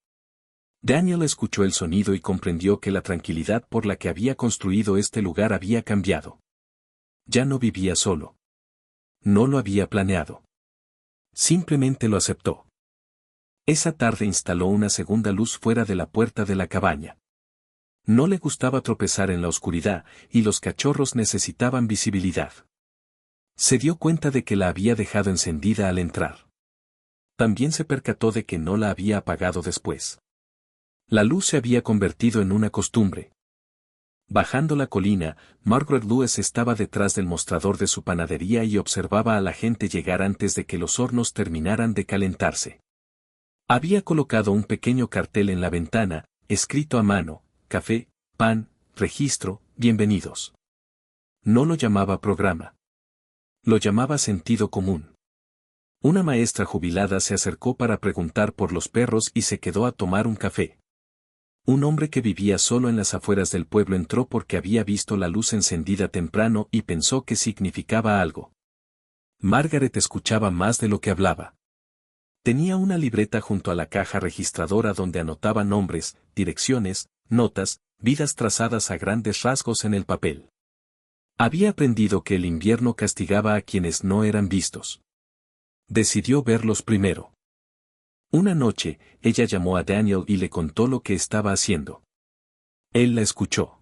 Daniel escuchó el sonido y comprendió que la tranquilidad por la que había construido este lugar había cambiado. Ya no vivía solo. No lo había planeado. Simplemente lo aceptó. Esa tarde instaló una segunda luz fuera de la puerta de la cabaña. No le gustaba tropezar en la oscuridad, y los cachorros necesitaban visibilidad. Se dio cuenta de que la había dejado encendida al entrar. También se percató de que no la había apagado después. La luz se había convertido en una costumbre. Bajando la colina, Margaret Lewis estaba detrás del mostrador de su panadería y observaba a la gente llegar antes de que los hornos terminaran de calentarse. Había colocado un pequeño cartel en la ventana, escrito a mano: café, pan, registro, bienvenidos. No lo llamaba programa. Lo llamaba sentido común. Una maestra jubilada se acercó para preguntar por los perros y se quedó a tomar un café. Un hombre que vivía solo en las afueras del pueblo entró porque había visto la luz encendida temprano y pensó que significaba algo. Margaret escuchaba más de lo que hablaba. Tenía una libreta junto a la caja registradora donde anotaba nombres, direcciones, notas, vidas trazadas a grandes rasgos en el papel. Había aprendido que el invierno castigaba a quienes no eran vistos. Decidió verlos primero. Una noche, ella llamó a Daniel y le contó lo que estaba haciendo. Él la escuchó.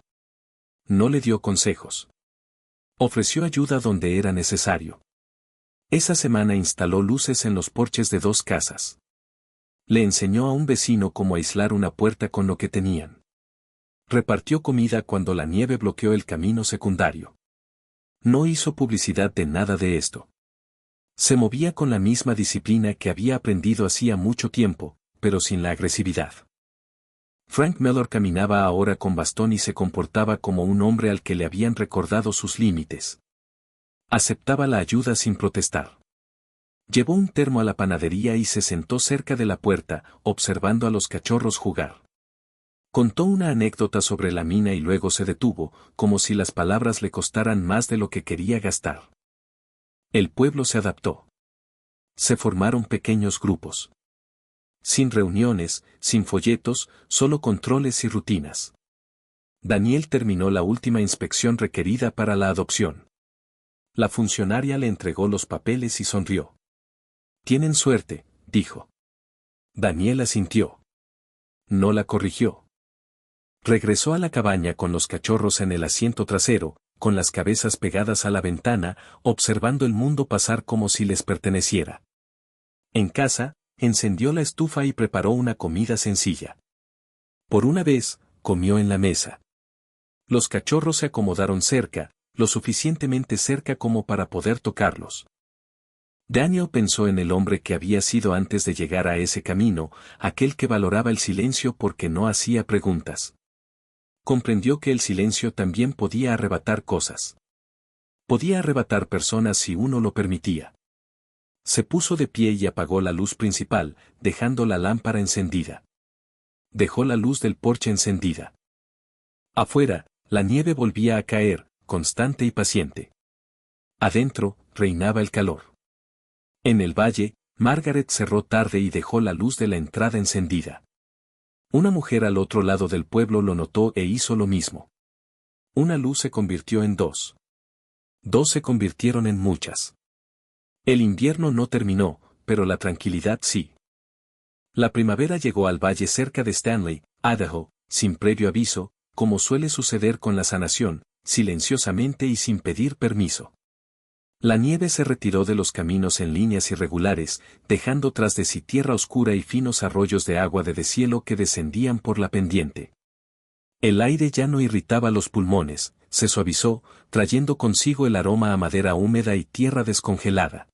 No le dio consejos. Ofreció ayuda donde era necesario. Esa semana instaló luces en los porches de 2 casas. Le enseñó a un vecino cómo aislar una puerta con lo que tenían. Repartió comida cuando la nieve bloqueó el camino secundario. No hizo publicidad de nada de esto. Se movía con la misma disciplina que había aprendido hacía mucho tiempo, pero sin la agresividad. Frank Mellor caminaba ahora con bastón y se comportaba como un hombre al que le habían recordado sus límites. Aceptaba la ayuda sin protestar. Llevó un termo a la panadería y se sentó cerca de la puerta, observando a los cachorros jugar. Contó una anécdota sobre la mina y luego se detuvo, como si las palabras le costaran más de lo que quería gastar. El pueblo se adaptó. Se formaron pequeños grupos. Sin reuniones, sin folletos, solo controles y rutinas. Daniel terminó la última inspección requerida para la adopción. La funcionaria le entregó los papeles y sonrió. «Tienen suerte», dijo. Daniel asintió. No la corrigió. Regresó a la cabaña con los cachorros en el asiento trasero, con las cabezas pegadas a la ventana, observando el mundo pasar como si les perteneciera. En casa, encendió la estufa y preparó una comida sencilla. Por una vez, comió en la mesa. Los cachorros se acomodaron cerca, lo suficientemente cerca como para poder tocarlos. Daniel pensó en el hombre que había sido antes de llegar a ese camino, aquel que valoraba el silencio porque no hacía preguntas. Comprendió que el silencio también podía arrebatar cosas. Podía arrebatar personas si uno lo permitía. Se puso de pie y apagó la luz principal, dejando la lámpara encendida. Dejó la luz del porche encendida. Afuera, la nieve volvía a caer, constante y paciente. Adentro, reinaba el calor. En el valle, Margaret cerró tarde y dejó la luz de la entrada encendida. Una mujer al otro lado del pueblo lo notó e hizo lo mismo. Una luz se convirtió en dos. Dos se convirtieron en muchas. El invierno no terminó, pero la tranquilidad sí. La primavera llegó al valle cerca de Stanley, Idaho, sin previo aviso, como suele suceder con la sanación, silenciosamente y sin pedir permiso. La nieve se retiró de los caminos en líneas irregulares, dejando tras de sí tierra oscura y finos arroyos de agua de deshielo que descendían por la pendiente. El aire ya no irritaba los pulmones, se suavizó, trayendo consigo el aroma a madera húmeda y tierra descongelada.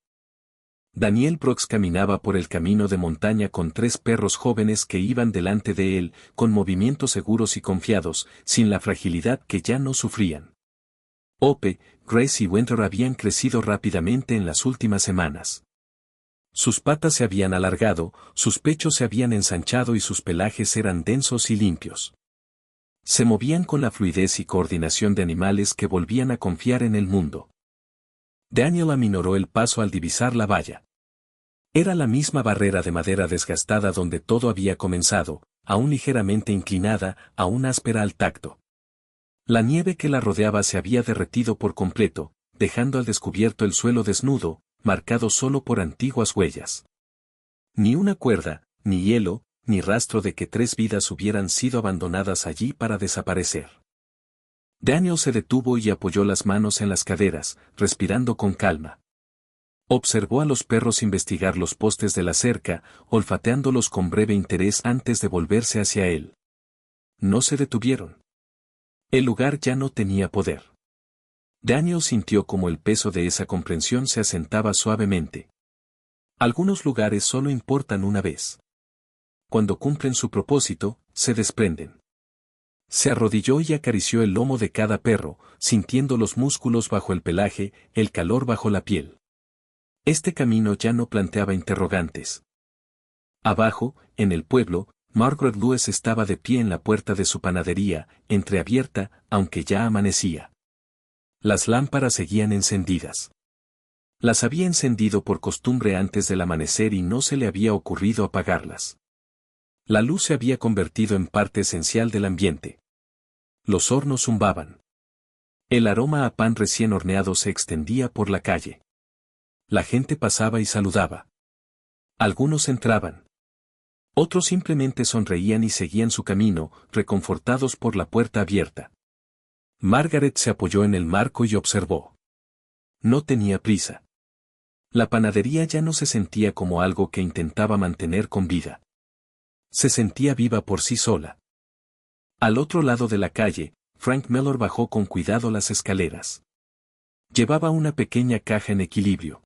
Daniel Brooks caminaba por el camino de montaña con 3 perros jóvenes que iban delante de él, con movimientos seguros y confiados, sin la fragilidad que ya no sufrían. Hope, Grace y Winter habían crecido rápidamente en las últimas semanas. Sus patas se habían alargado, sus pechos se habían ensanchado y sus pelajes eran densos y limpios. Se movían con la fluidez y coordinación de animales que volvían a confiar en el mundo. Daniel aminoró el paso al divisar la valla. Era la misma barrera de madera desgastada donde todo había comenzado, aún ligeramente inclinada, aún áspera al tacto. La nieve que la rodeaba se había derretido por completo, dejando al descubierto el suelo desnudo, marcado solo por antiguas huellas. Ni una cuerda, ni hielo, ni rastro de que 3 vidas hubieran sido abandonadas allí para desaparecer. Daniel se detuvo y apoyó las manos en las caderas, respirando con calma. Observó a los perros investigar los postes de la cerca, olfateándolos con breve interés antes de volverse hacia él. No se detuvieron. El lugar ya no tenía poder. Daniel sintió como el peso de esa comprensión se asentaba suavemente. Algunos lugares solo importan una vez. Cuando cumplen su propósito, se desprenden. Se arrodilló y acarició el lomo de cada perro, sintiendo los músculos bajo el pelaje, el calor bajo la piel. Este camino ya no planteaba interrogantes. Abajo, en el pueblo, Margaret Lewis estaba de pie en la puerta de su panadería, entreabierta, aunque ya amanecía. Las lámparas seguían encendidas. Las había encendido por costumbre antes del amanecer y no se le había ocurrido apagarlas. La luz se había convertido en parte esencial del ambiente. Los hornos zumbaban. El aroma a pan recién horneado se extendía por la calle. La gente pasaba y saludaba. Algunos entraban. Otros simplemente sonreían y seguían su camino, reconfortados por la puerta abierta. Margaret se apoyó en el marco y observó. No tenía prisa. La panadería ya no se sentía como algo que intentaba mantener con vida. Se sentía viva por sí sola. Al otro lado de la calle, Frank Mellor bajó con cuidado las escaleras. Llevaba una pequeña caja en equilibrio.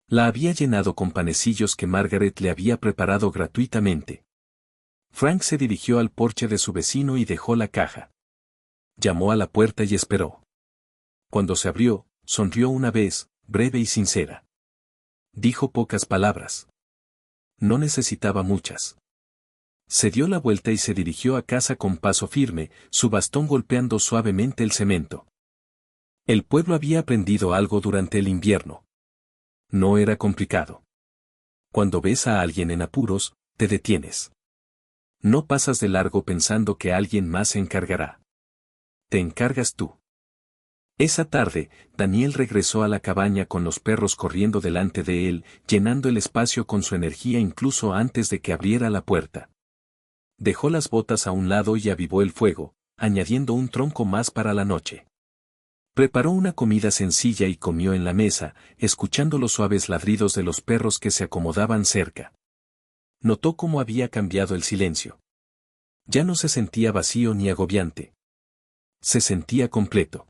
La había llenado con panecillos que Margaret le había preparado gratuitamente. Frank se dirigió al porche de su vecino y dejó la caja. Llamó a la puerta y esperó. Cuando se abrió, sonrió una vez, breve y sincera. Dijo pocas palabras. No necesitaba muchas. Se dio la vuelta y se dirigió a casa con paso firme, su bastón golpeando suavemente el cemento. El pueblo había aprendido algo durante el invierno. No era complicado. Cuando ves a alguien en apuros, te detienes. No pasas de largo pensando que alguien más se encargará. Te encargas tú. Esa tarde, Daniel regresó a la cabaña con los perros corriendo delante de él, llenando el espacio con su energía incluso antes de que abriera la puerta. Dejó las botas a un lado y avivó el fuego, añadiendo un tronco más para la noche. Preparó una comida sencilla y comió en la mesa, escuchando los suaves ladridos de los perros que se acomodaban cerca. Notó cómo había cambiado el silencio. Ya no se sentía vacío ni agobiante. Se sentía completo.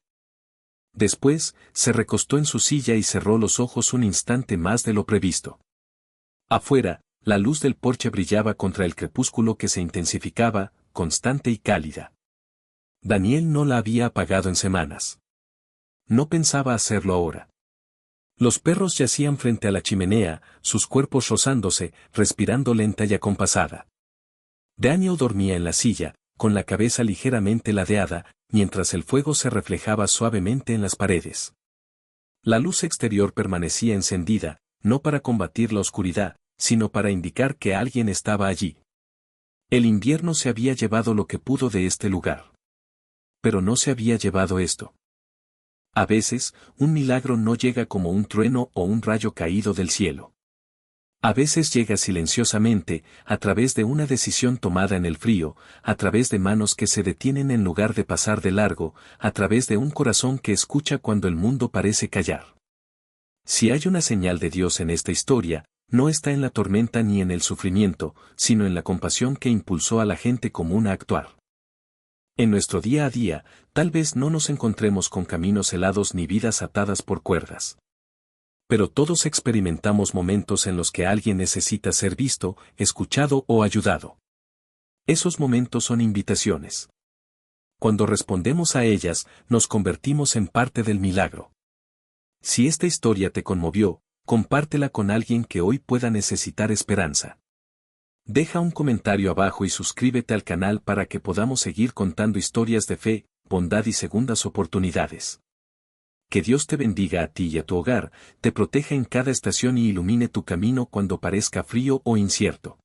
Después, se recostó en su silla y cerró los ojos un instante más de lo previsto. Afuera, la luz del porche brillaba contra el crepúsculo que se intensificaba, constante y cálida. Daniel no la había apagado en semanas. No pensaba hacerlo ahora. Los perros yacían frente a la chimenea, sus cuerpos rozándose, respirando lenta y acompasada. Daniel dormía en la silla, con la cabeza ligeramente ladeada, mientras el fuego se reflejaba suavemente en las paredes. La luz exterior permanecía encendida, no para combatir la oscuridad, sino para indicar que alguien estaba allí. El invierno se había llevado lo que pudo de este lugar. Pero no se había llevado esto. A veces, un milagro no llega como un trueno o un rayo caído del cielo. A veces llega silenciosamente, a través de una decisión tomada en el frío, a través de manos que se detienen en lugar de pasar de largo, a través de un corazón que escucha cuando el mundo parece callar. Si hay una señal de Dios en esta historia, no está en la tormenta ni en el sufrimiento, sino en la compasión que impulsó a la gente común a actuar. En nuestro día a día, tal vez no nos encontremos con caminos helados ni vidas atadas por cuerdas. Pero todos experimentamos momentos en los que alguien necesita ser visto, escuchado o ayudado. Esos momentos son invitaciones. Cuando respondemos a ellas, nos convertimos en parte del milagro. Si esta historia te conmovió, compártela con alguien que hoy pueda necesitar esperanza. Deja un comentario abajo y suscríbete al canal para que podamos seguir contando historias de fe, bondad y segundas oportunidades. Que Dios te bendiga a ti y a tu hogar, te proteja en cada estación y ilumine tu camino cuando parezca frío o incierto.